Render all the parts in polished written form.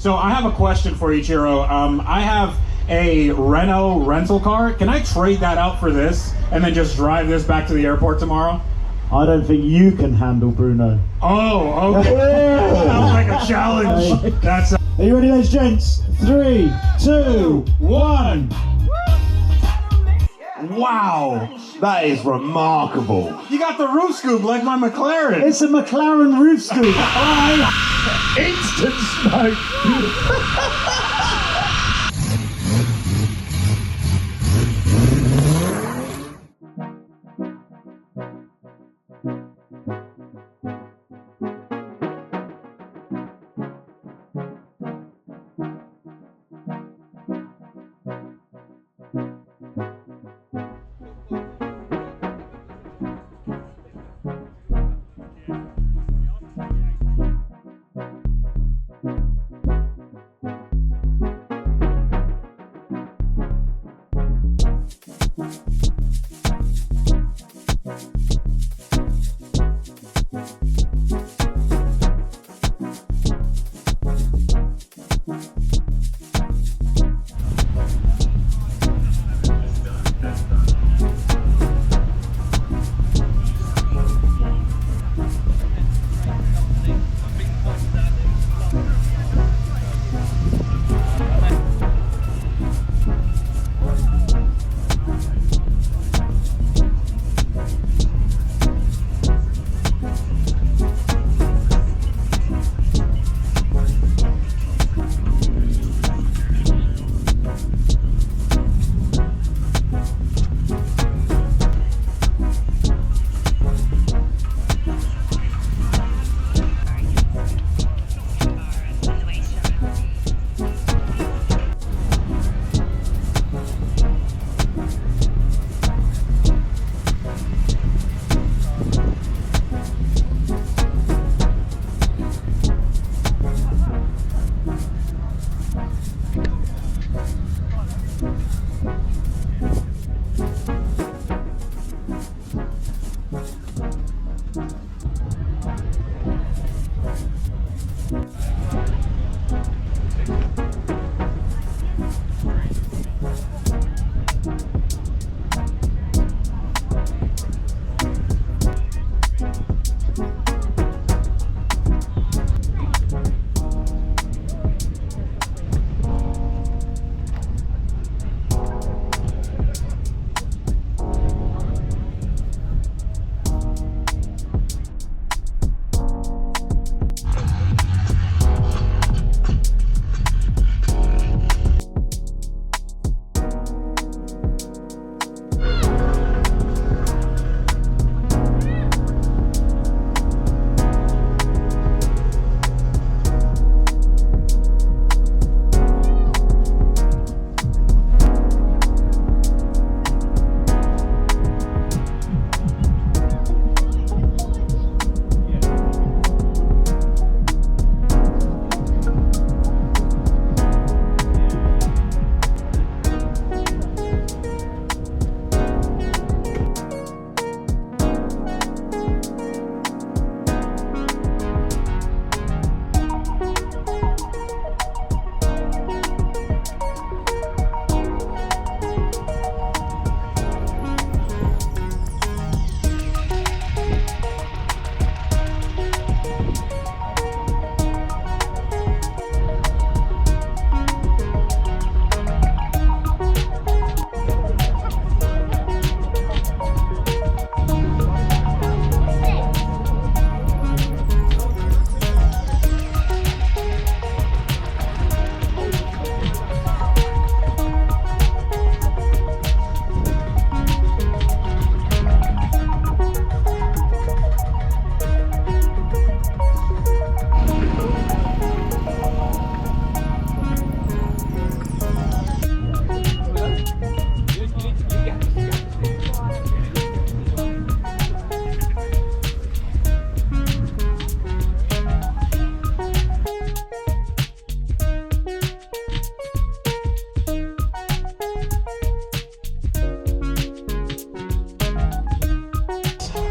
So I have a question for you, Chiro. I have a Renault rental car. Can I trade that out for this and then just drive this back to the airport tomorrow? I don't think you can handle Bruno. Oh, okay. Sounds like a challenge. That's. Are you ready, ladies and gents? 3, 2, 1. Wow. That is remarkable. You got the roof scoop like my McLaren. It's a McLaren roof scoop. Instant smoke.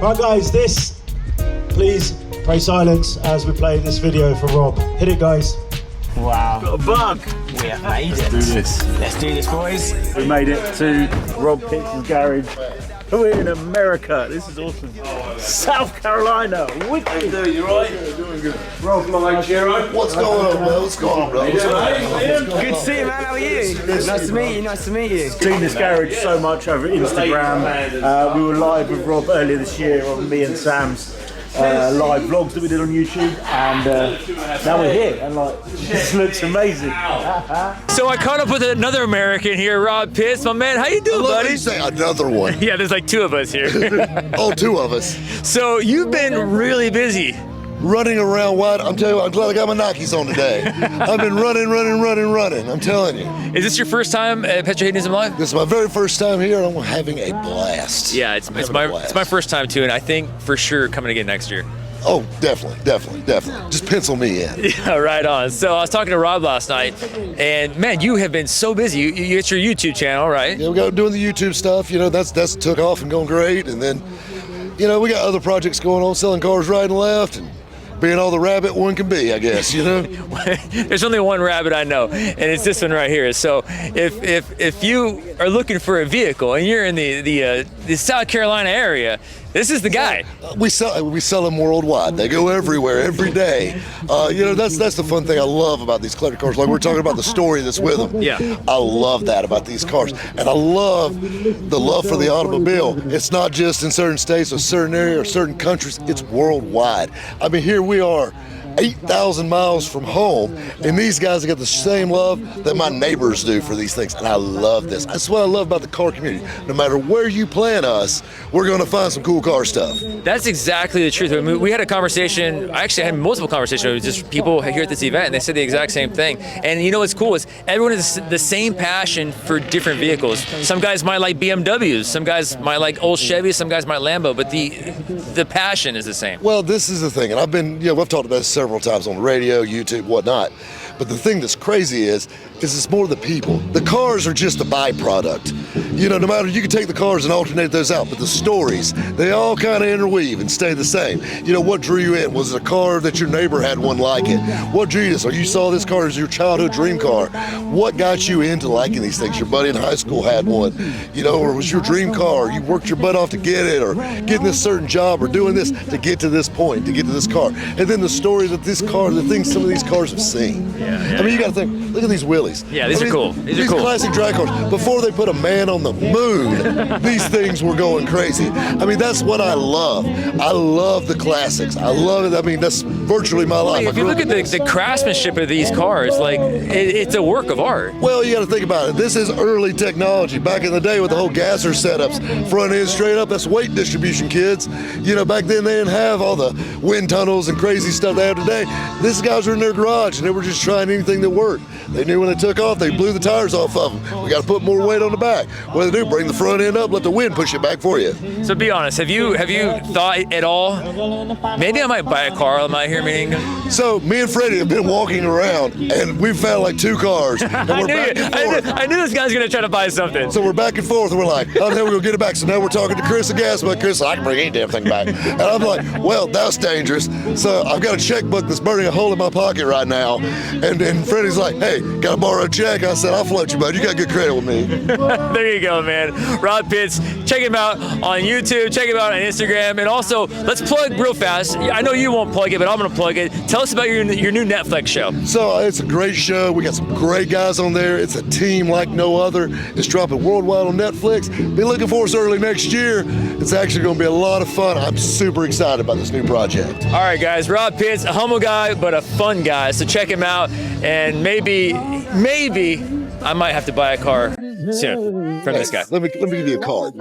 Right guys, please pray silence as we play this video for Rob. Hit it guys. Wow. Got a bug. We have made it. Do this. Let's do this, boys. We made it to Rob Pitts' garage. We're in America. This is awesome. South Carolina. Wicked. How you doing? You right? Doing good. Rob, What's going on, bro? What's going on, bro? Good to see you, man. How are you? Nice to meet you. Nice to meet you. Seen this garage so much over Instagram. We were live with Rob earlier this year on me and Sam's live vlogs that we did on YouTube, and now we're here, and like, this looks amazing. So I caught up with another American here, Rob Pitts. My man, how you doing, buddy? You say another one. Yeah, there's like two of us here. Oh, two of us. So you've been really busy. Running around wide. I'm telling you, I'm glad I got my Nikes on today. I've been running. I'm telling you. Is this your first time at Petrolheadonism Live? This is my very first time here, and I'm having a blast. Yeah, it's my first time too, and I think for sure coming again next year. Oh, definitely. Just pencil me in. Yeah, right on. So I was talking to Rob last night, and man, you have been so busy. You got your YouTube channel, right? Yeah, we got doing the YouTube stuff. You know, that's took off and going great, and then, you know, we got other projects going on, selling cars right and left, and being all the rabbit one can be, I guess, you know? There's only one rabbit I know, and it's this one right here. So if you are looking for a vehicle and you're in the South Carolina area, this is the guy. We sell them worldwide. They go everywhere, every day. You know, that's the fun thing I love about these collector cars. Like we're talking about the story that's with them. Yeah. I love that about these cars, and I love the love for the automobile. It's not just in certain states or certain areas or certain countries. It's worldwide. I mean, here we are, 8,000 miles from home, and these guys have got the same love that my neighbors do for these things, and I love this. That's what I love about the car community. No matter where you plant us, we're going to find some cool car stuff. That's exactly the truth. I mean, we had a conversation, I actually had multiple conversations with just people here at this event, and they said the exact same thing. And you know what's cool is everyone has the same passion for different vehicles. Some guys might like BMWs, some guys might like old Chevys, some guys might Lambo, but the passion is the same. Well, this is the thing, and I've talked about this several times on the radio, YouTube, whatnot. But the thing that's crazy is it's more the people. The cars are just a byproduct. You know, no matter, you can take the cars and alternate those out, but the stories, they all kind of interweave and stay the same. You know, what drew you in? Was it a car that your neighbor had one like it? What drew you this? Or you saw this car as your childhood dream car? What got you into liking these things? Your buddy in high school had one, you know, or it was your dream car? You worked your butt off to get it, or getting this certain job, or doing this to get to this point, to get to this car. And then the story that this car, the things some of these cars have seen. I mean, you got to think, look at these wheelies. Yeah, these are cool. These are cool. Classic drag cars. Before they put a man on the moon, these things were going crazy. I mean, that's what I love. I love the classics. I love it. I mean, that's virtually my life. If you look at the craftsmanship of these cars, like, it's a work of art. Well, you got to think about it. This is early technology. Back in the day with the whole gasser setups, front end straight up, that's weight distribution, kids. You know, back then they didn't have all the wind tunnels and crazy stuff they have today. These guys were in their garage and they were just trying anything that worked. They knew when they took off, they blew the tires off of them. We got to put more weight on the back. What do they do? Bring the front end up, let the wind push it back for you. So be honest, have you thought at all, maybe I might buy a car while I'm out here meeting? So me and Freddie have been walking around and we've found like 2 cars. And we're back and forth. I knew this guy's gonna try to buy something. So we're back and forth and we're like, oh, now we're gonna get it back. So now we're talking to Chris at Gas, but Chris, I can bring any damn thing back. And I'm like, well, that's dangerous. So I've got a checkbook that's burning a hole in my pocket right now. And Freddie's like, hey, gotta borrow a check. I said, I'll float you, bud. You got good credit with me. There you go, man. Rob Pitts, check him out on YouTube, check him out on Instagram, and also, let's plug real fast. I know you won't plug it, but I'm gonna plug it. Tell us about your new Netflix show. So it's a great show. We got some great guys on there. It's a team like no other. It's dropping worldwide on Netflix. Be looking for us early next year. It's actually gonna be a lot of fun. I'm super excited about this new project. All right, guys, Rob Pitts, a humble guy, but a fun guy. So check him out, and maybe I might have to buy a car soon from this guy. Let me give you a card.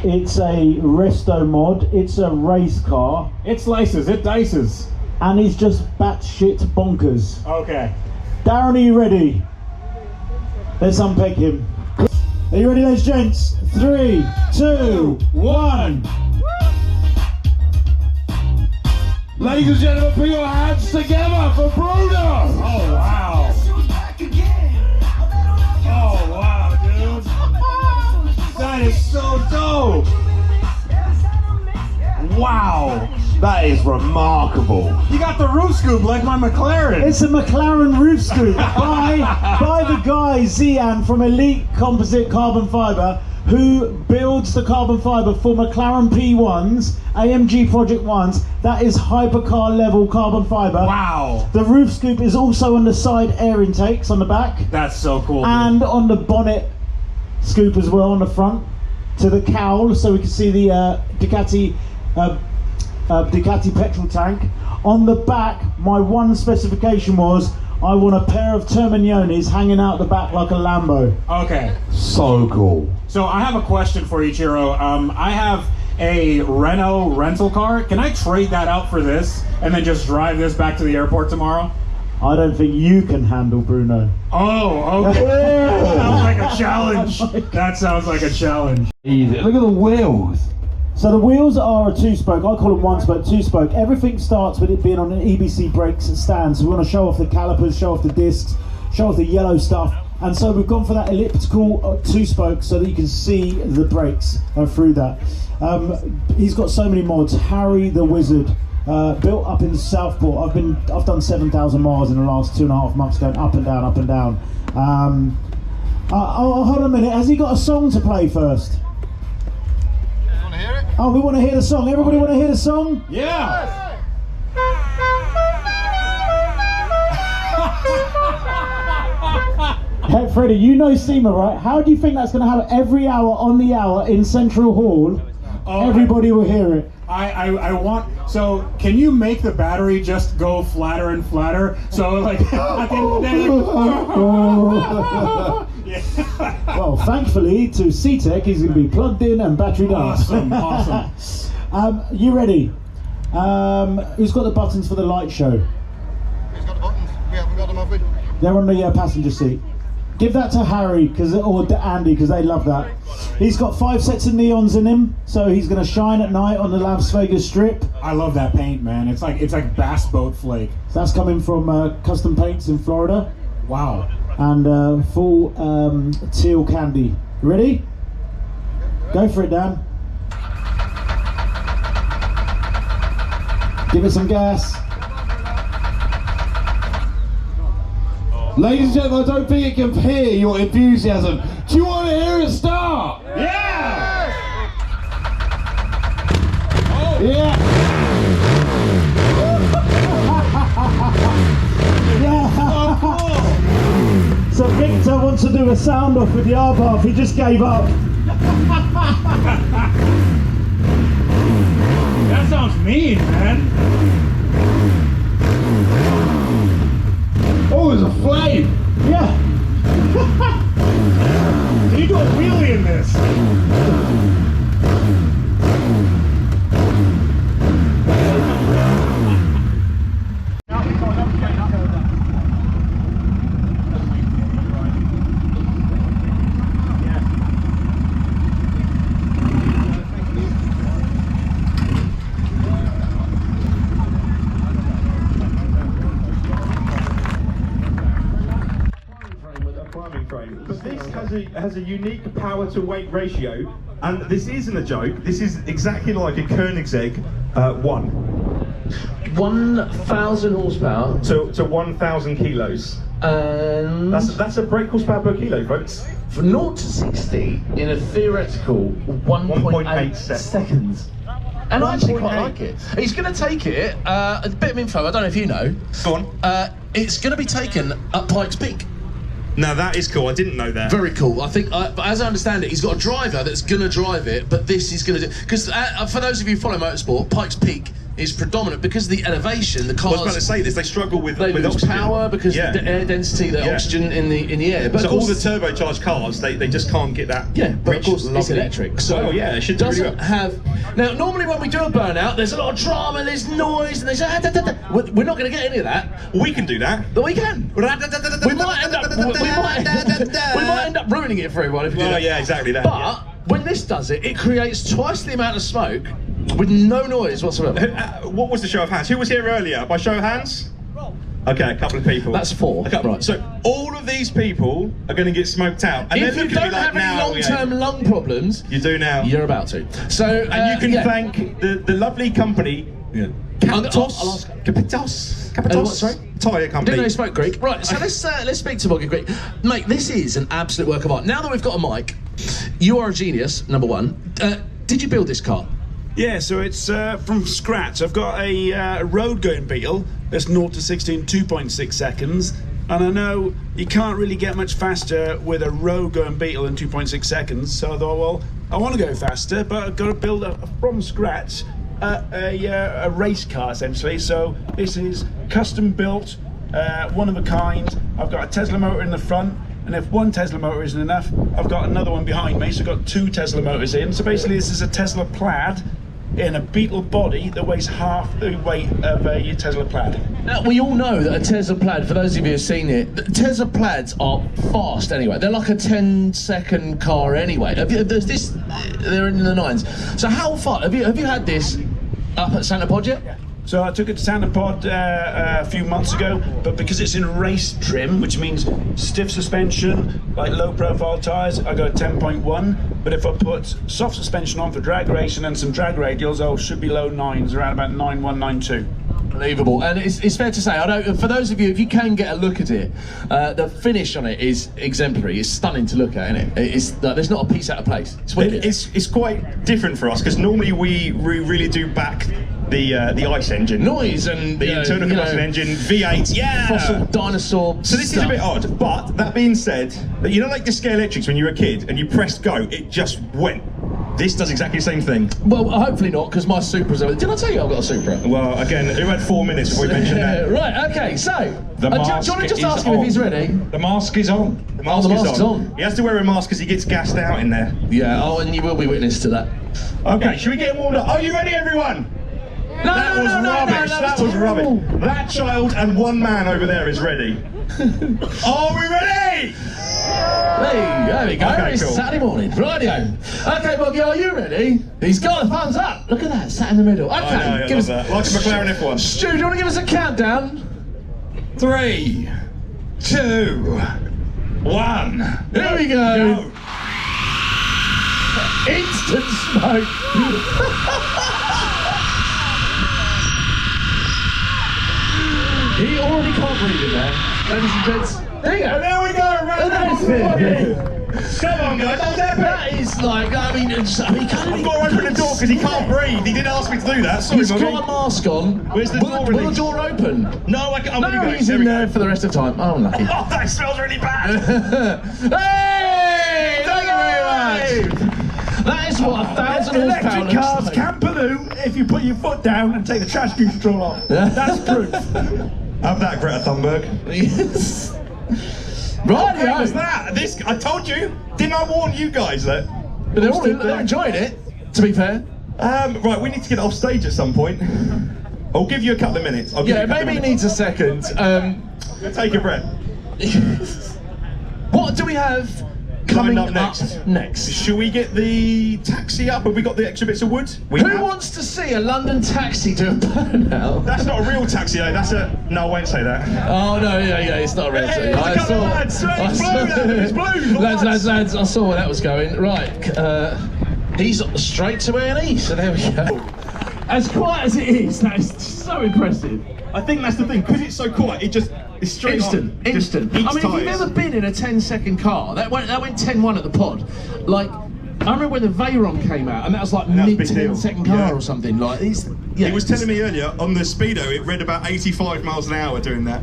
It's a resto mod. It's a race car. It slices, it dices. And he's just batshit bonkers. Okay. Darren, are you ready? Let's unpick him. Are you ready, ladies and gents? 3, 2, 1. Ladies and gentlemen, put your hands together for Bruno! Oh, wow. Oh, wow, dude. That is so dope. Wow. That is remarkable. You got the roof scoop like my McLaren. It's a McLaren roof scoop by the guy Zian from Elite Composite Carbon Fibre, who builds the carbon fibre for McLaren P1s, AMG Project 1s. That is hypercar level carbon fibre. Wow. The roof scoop is also on the side air intakes on the back. That's so cool. And on the bonnet scoop as well on the front to the cowl, so we can see the Ducati petrol tank. On the back, my one specification was I want a pair of Termagnonis hanging out the back like a Lambo. Okay. So cool. So I have a question for you, Chiro. I have a Renault rental car. Can I trade that out for this and then just drive this back to the airport tomorrow? I don't think you can handle Bruno. Oh, okay. That sounds like a challenge. That sounds like a challenge. Easy. Look at the wheels. So the wheels are a two-spoke. I call them one-spoke, two-spoke. Everything starts with it being on an EBC brakes stand. So we want to show off the calipers, show off the discs, show off the yellow stuff. And so we've gone for that elliptical two-spoke so that you can see the brakes through that. He's got so many mods. Harry the Wizard, built up in Southport. I've done 7,000 miles in the last 2.5 months, going up and down, up and down. Hold on a minute. Has he got a song to play first? Oh, we want to hear the song. Everybody want to hear the song? Yeah. Hey, Freddie, you know SEMA, right? How do you think that's going to happen every hour on the hour in Central Hall? Oh, everybody will hear it. I want, so can you make the battery just go flatter and flatter? So like, at the end of the day, like, yeah. Well, thankfully to C-Tech, he's going to be plugged in and battery down. Awesome. You ready? Who's got the buttons for the light show? Who's got the buttons? We haven't got them, have we? They're on the passenger seat. Give that to Harry or to Andy because they love that. He's got 5 sets of neons in him, so he's going to shine at night on the Las Vegas Strip. I love that paint, man. It's like bass boat flake. So that's coming from Custom Paints in Florida. Wow. And full teal candy. Ready? Go for it, Dan. Give it some gas. Ladies and gentlemen, I don't think it can hear your enthusiasm. Do you want to hear it start? Yeah! Oh. Yeah! Yeah! So Victor wants to do a sound off with the R-Bath, he just gave up. That sounds mean, man. Oh, there's a flame! Yeah! Can you do a wheelie in this? But this has a unique power to weight ratio, and this isn't a joke. This is exactly like a Koenigsegg 1. 1,000 horsepower to 1,000 kilos. And that's a brake horsepower per kilo, folks. For 0 to 60 in a theoretical 1.8 seconds. And I actually quite like it. He's going to take it, a bit of info, I don't know if you know. Go on. It's going to be taken at Pikes Peak. Now that is cool, I didn't know that. Very cool. I think, but as I understand it, he's got a driver that's going to drive it, but this is going to do... Because for those of you who follow motorsport, Pikes Peak is predominant because of the elevation. The cars... I was about to say this, they struggle with lose oxygen. Power because the air density, the oxygen in the air. But so of course, all the turbocharged cars, they just can't get that. Yeah, but of course lovely. it's electric. So yeah, it should do doesn't really well. have... Now, normally when we do a burnout, there's a lot of drama, there's noise, and there's... We're not going to get any of that. We can do that. But we can. We might end up... We might end up ruining it for everyone if we do that. Yeah, exactly that. But when this does it, it creates twice the amount of smoke with no noise whatsoever. What was the show of hands? Who was here earlier? By show of hands? Okay, a couple of people. That's 4. Okay, right. So all of these people are going to get smoked out. And if you don't have any long-term lung problems, you do now. You're about to. So and you can thank the lovely company, Capitos tyre company. Didn't they spoke Greek? Right. So let's speak to Boggy Greek, mate. This is an absolute work of art. Now that we've got a mic, you are a genius. Number one. Did you build this car? Yeah, so it's from scratch. I've got a road-going Beetle that's 0 to 60 in 2.6 seconds, and I know you can't really get much faster with a road-going Beetle in 2.6 seconds, so I thought, well, I want to go faster, but I've got to build from scratch a race car, essentially. So this is custom-built, one of a kind. I've got a Tesla motor in the front, and if one Tesla motor isn't enough, I've got another one behind me, so I've got 2 Tesla motors in. So basically this is a Tesla Plaid in a Beetle body that weighs half the weight of a Tesla Plaid. Now, we all know that a Tesla Plaid, for those of you who've seen it, Tesla Plaids are fast anyway. They're like a 10-second car anyway. There's this, they're in the 9s. So how far, have you had this up at Santa Pod yet? Yeah. So I took it to Santa Pod a few months ago, but because it's in race trim, which means stiff suspension, like low profile tyres, I got a 10.1. But if I put soft suspension on for drag racing and some drag radials, I should be low 9s, around about 9.1, 9.2. Unbelievable. And it's fair to say, I know for those of you, if you can get a look at it, the finish on it is exemplary. It's stunning to look at, isn't it? It's there's not a piece out of place. It's wicked. It's quite different for us because normally we really do back the ICE engine, noise, and the internal combustion engine, V8, fossil dinosaur. So this is a bit odd. But that being said, you know, like the Scale Electrics when you were a kid and you pressed go, it just went. This does exactly the same thing. Well, hopefully not, because my Supra's over. Did I tell you I've got a Supra? Well, again, who had 4 minutes before we mentioned that? Right, okay, so, the mask do you want to just ask him if he's ready? The mask is on. The mask is on. He has to wear a mask because he gets gassed out in there. Yeah, and you will be witness to that. Okay, should we get warmed up? Are you ready, everyone? That was rubbish. That child and one man over there is ready. Are we ready? Hey, there we go. Okay, it's cool. Saturday morning. Radio. Okay, Boggy, are you ready? He's got a thumbs up. Look at that, sat in the middle. Okay, I know, give us that. Like a McLaren F1. Stu, do you want to give us a countdown? 3, 2, 1. Here we go. Instant smoke. He already can't breathe in there. Ladies and gents. There you go. And there we go. Come on, guys. That is like, I mean, I've got to open the door because he can't breathe. He didn't ask me to do that. Sorry, he's Bobby. got a mask on. Where's the door? Will the door open? No, no, he's in there for the rest of the time. Oh, unlucky. Oh, that smells really bad. Hey! Thank you very much. That is what 1,000 horsepower Electric cars can balloon if you put your foot down and take the trash control off. That's proof. Have that, Greta Thunberg. Yes. Right, what was that? I told you. Didn't I warn you guys that? But they're enjoying it, to be fair. Right, we need to get off stage at some point. I'll give you a couple of minutes. Maybe he needs a second. Take a breath. What do we have coming up next? Should we get the taxi up? Have we got the extra bits of wood? Who wants to see a London taxi do a burnout? That's not a real taxi though, that's a... No, I won't say that. Oh no, yeah, it's not a real taxi. It's blue! Lads, I saw where that was going. Right, he's straight to A&E, so there we go. As quiet as it is, that is so impressive. I think that's the thing, because it's so quiet, it's straight instant. I mean, if you've ever been in a 10-second car, that went 10-1 at the pod. Like, I remember when the Veyron came out, and that was like mid-10-second car or something. Like, he was telling me earlier on the speedo, it read about 85 miles an hour doing that.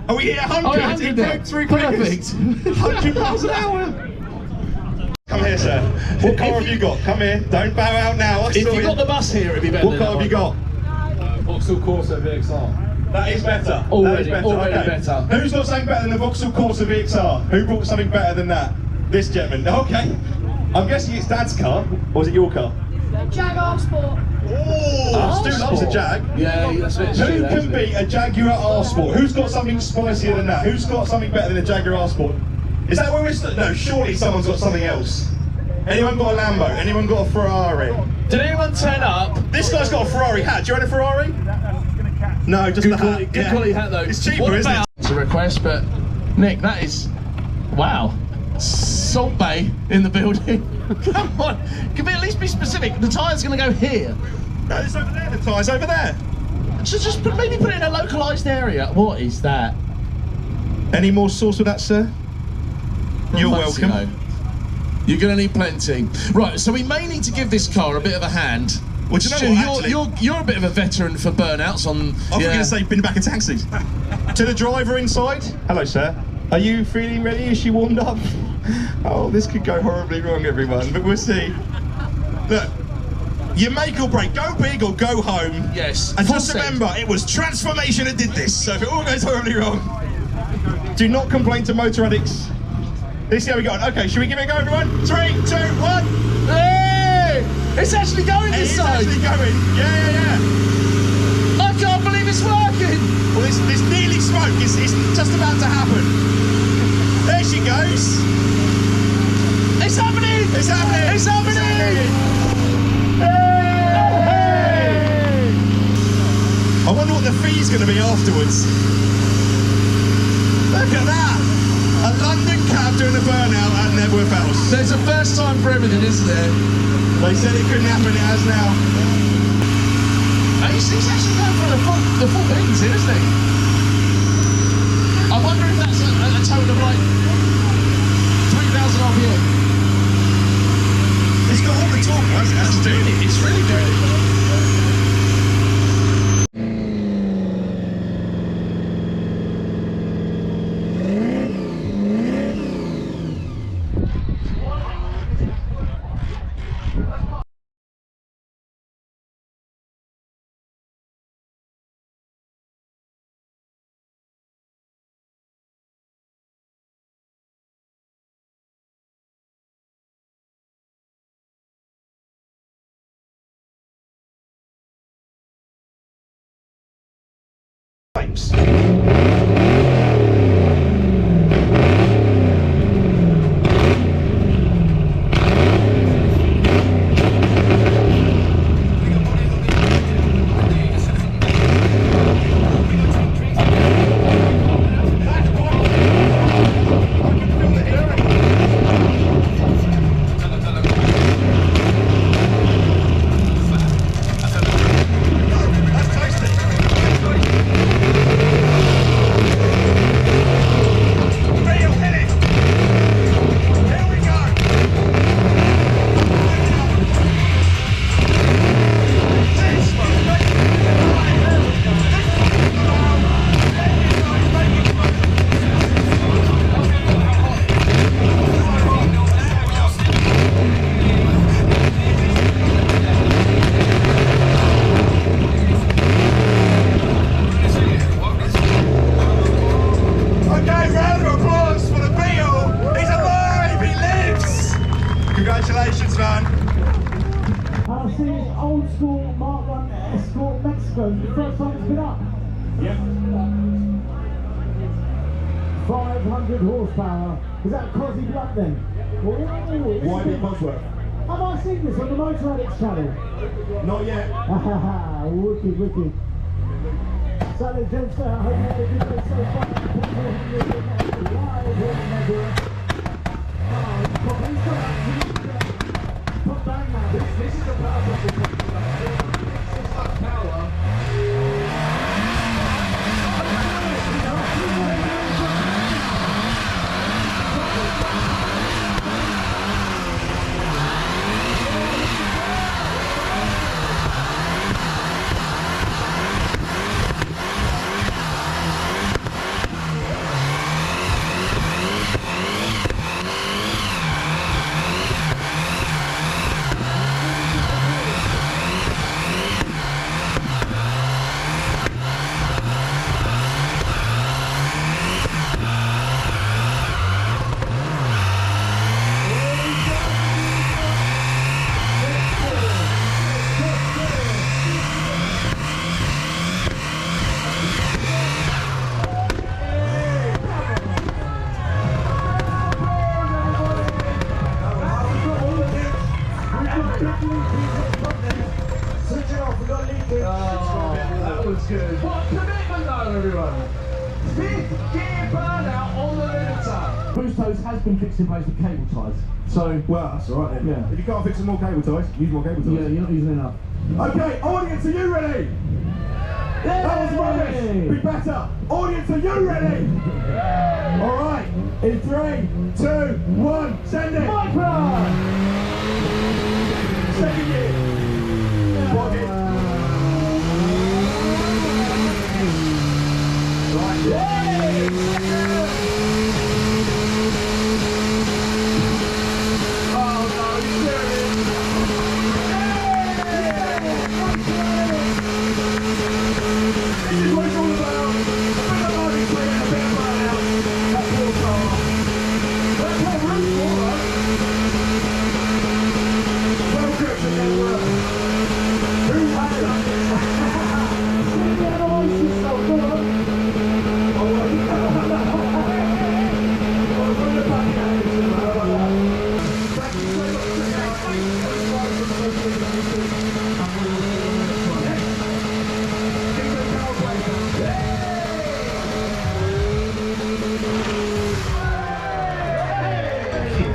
Oh, we hit 100. Oh, 100 there. Perfect. 100 miles an hour. Come here, sir. What car have you got? Come here. Don't bow out now. If you got the bus here, it'd be better. What car have you got? Vauxhall Corsa VXR. That is better. Already better. Who's got something better than the Vauxhall Corsa VXR? Who brought something better than that? This gentleman. Okay. I'm guessing it's Dad's car, or was it your car? Jag R-Sport. Oh, Stu loves a Jag. Yeah, that's it. Who can beat a Jaguar R-Sport? Who's got something spicier than that? Who's got something better than a Jaguar R-Sport? Is that where we're... No, surely someone's got something else. Anyone got a Lambo? Anyone got a Ferrari? Did anyone turn up? This guy's got a Ferrari hat. Do you own a Ferrari? No, just the hat. Good quality hat though. It's cheaper, isn't it? It's a request, but Nick, that is, wow. Salt Bay in the building. Come on, can we at least be specific? The tyre's going to go here. No, it's over there. The tyre's over there. So just maybe put it in a localised area. What is that? Any more sauce with that, sir? You're welcome. You're going to need plenty. Right, so we may need to give this car a bit of a hand. Well, do you know Stu, what, you're a bit of a veteran for burnouts on... I was going to say bin back of taxis. To the driver inside. Hello, sir. Are you feeling ready? Is she warmed up? Oh, this could go horribly wrong, everyone, but we'll see. Look, you make or break. Go big or go home. Yes. And just remember, it was transformation that did this, so if it all goes horribly wrong, do not complain to motor addicts. Let's see how we go. Okay, should we give it a go, everyone? 3, 2, 1. Hey! It's actually going this side. It's actually going. Yeah. I can't believe it's working. Well, it's nearly smoke. It's just about to happen. There she goes. It's happening. It's happening. It's happening. Hey! I wonder what the fee's going to be afterwards. Look at that. A London cab doing a burnout at Knebworth House. There's a first time for everything, isn't there? They said it couldn't happen, it has now. He's actually going for the full things here, isn't he? I wonder if that's a tone of like 3,000 RPM. It's got all the torque, hasn't it? It's really doing it. Congratulations, man. I see it's old school Mark 1 Escort Mexico. The first time it's been up. Yep. 500 horsepower. Is that Crosby Blood then? Why did Bosworth? Have I seen this on the Motor Addicts channel? Not yet. Wicked, wicked. So, ladies and gentlemen, I hope you had a good day so far. Live here in Knebworth. This is the power of it's like power. commitment though, everyone. 5th gear burnout on the limiter. Boost hose has been fixed in place with cable ties. So, Well, that's alright then. Yeah. If you can't fix some more cable ties, use more cable ties. yeah, you're not using enough. Okay, audience, are you ready? That was rubbish. Be better. Audience, are you ready? Alright, in 3, 2, 1, send it. Micro! Second gear. Block it. Right. Oh no, you're serious. This is what it's all about. A bit of loading clear and a bit of burnout. That poor car. That's what room's for, right? Well gripped and then work. Who had it? See the other yourself, go on.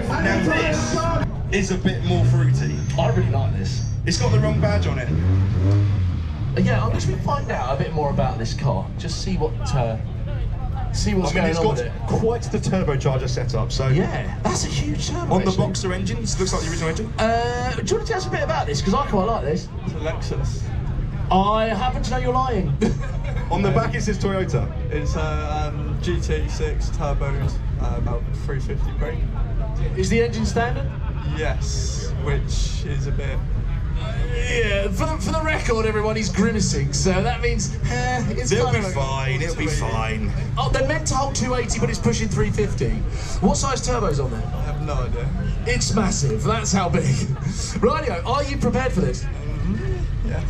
Now this is a bit more fruity. I really like this. It's got the wrong badge on it. Yeah, I'm just going to find out a bit more about this car. Just see what's going It's on got with it. quite the turbocharger setup. So Yeah, that's a huge turbo. on the actually. Boxer engines, looks like the original engine. Do you want to tell us a bit about this? Because I quite like this. It's a Lexus. I happen to know you're lying. On the back it says Toyota. It's a GT6 turbos, about 350 brake. Is the engine standard? Yes, which is a bit. Yeah, for the record, everyone, he's grimacing, so that means it's It'll kind be of fine, it'll be fine. Oh, they're meant to hold 280, but it's pushing 350. What size turbo's on there? I have no idea. It's massive. That's how big. Rightio, are you prepared for this? Yeah.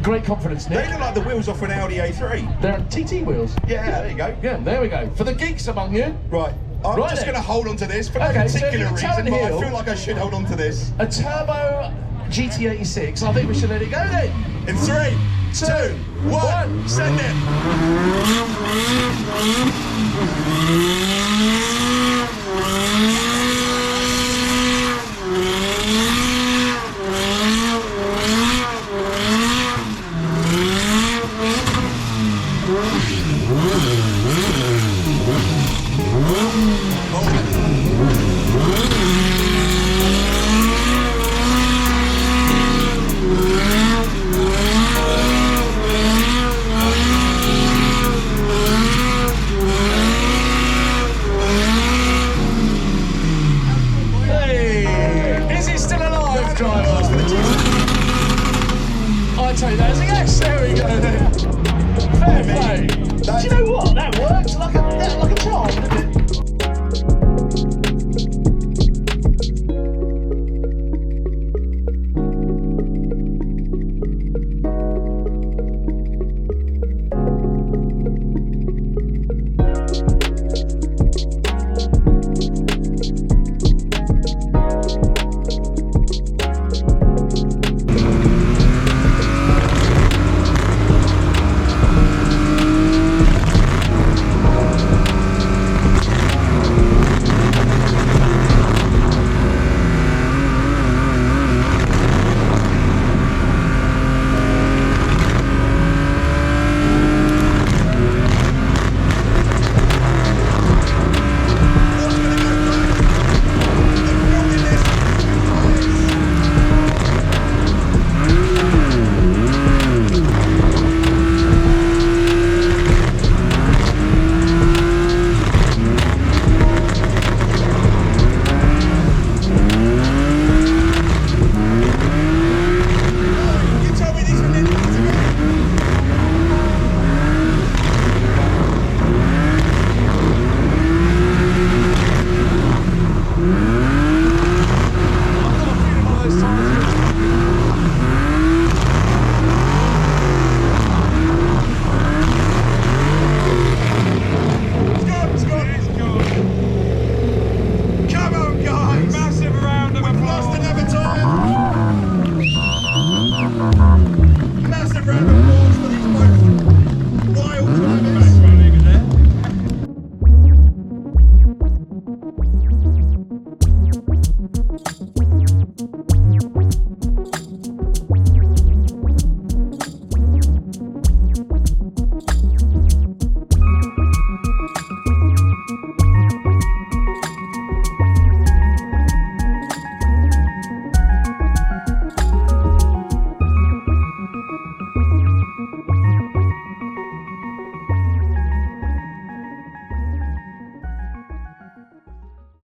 Great confidence, Nick. They look like the wheels off an Audi A3. They're TT wheels. Yeah, there you go. Yeah, there we go. For the geeks among you, Right, I'm Right just then. going to hold on to this for no Okay, so particular if you turn reason, but I heel- feel like I should hold on to this. a turbo GT86. I think we should let it go then. In 3, 2, 1, send it.